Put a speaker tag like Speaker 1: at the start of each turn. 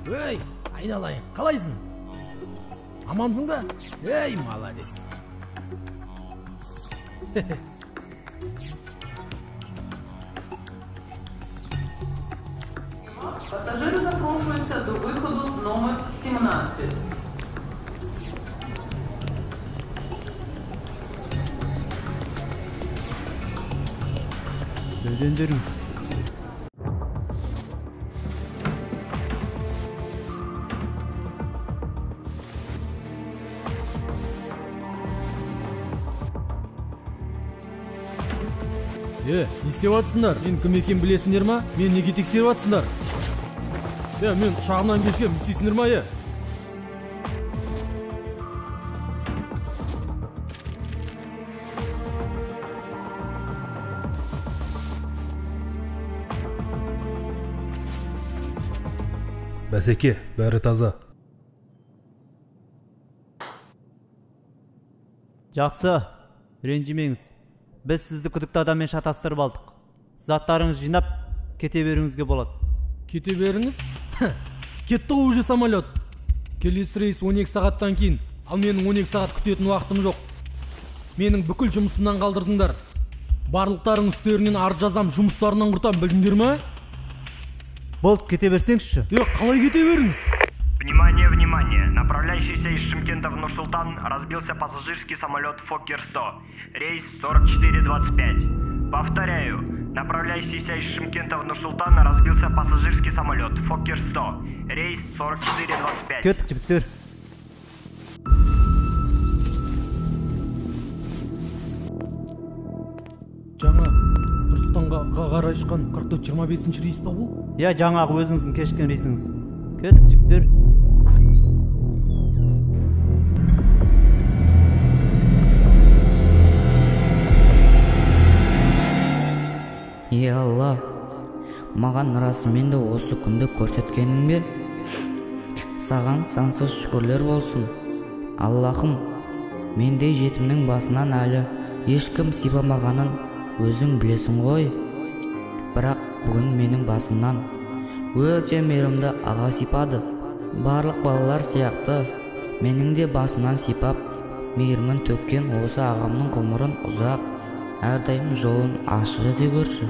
Speaker 1: Ей, айналайын, қалайсың? Амансың ба? Ей, молодец.
Speaker 2: Пассажиры запрошуються до виходу номер 17.
Speaker 3: Ödendiriz.
Speaker 1: Не істеп жатсыңдар? Мен кім екенін білесіңдер ма? Мен неге тексеріп жатсыңдар? Мен ұшағымнан кешкем, не істейсіңдер ма? Бәсеке, бәрі таза.
Speaker 3: Жақсы, ренжімеңіз. Біз сізді күдікті адаммен шатастырып алдық. Заттарыңызды жинап, кете беруіңізге болады.
Speaker 1: Кете беріңіз? Кетті ғой уже самолет. Келесі рейс 12 сағаттан кейін, ал менің 12 сағат күтетін уақытым жоқ. Менің бүкіл жұмысымнан қалдырдыңдар. Барлықтарың үстерінен арыз жазам, жұмыстарынан құртам, білдіңдер ме?
Speaker 3: Болды, кете берсеңізші.
Speaker 1: Қалай кете беріңіз?
Speaker 4: Внимание, внимание! Направляющийся из Шымкента в Нур-Султан разбился пассажирский самолет Фоккер-100, рейс 4425. Повторяю, направляющийся из Шымкента в Нур-Султан разбился пассажирский самолет Фоккер-100, рейс 4425.
Speaker 3: Кеттік, жігіттер.
Speaker 1: Жаңа Нұр-Сұлтанға қарай ұшқан 44-25 рейс па бұл?
Speaker 3: Я, жаңағы өзіңіздің кешкен рейсіңіз. Кеттік, жігіттер.
Speaker 5: Алла, маған расымен де осы күнді көрсеткенің бе? Саған сансыз шүкірлер болсын. Аллахым, мендей жетімнің басынан әлі ешкім сипамағанын өзің білесің ғой. Бірақ бүгін менің басымнан өте мейірімді аға сипады. Барлық балалар сияқты менің де басымнан сипап, мейірімін төккен осы ағамның ғұмырын ұзақ, әрдайым жолын ашық ете көрші.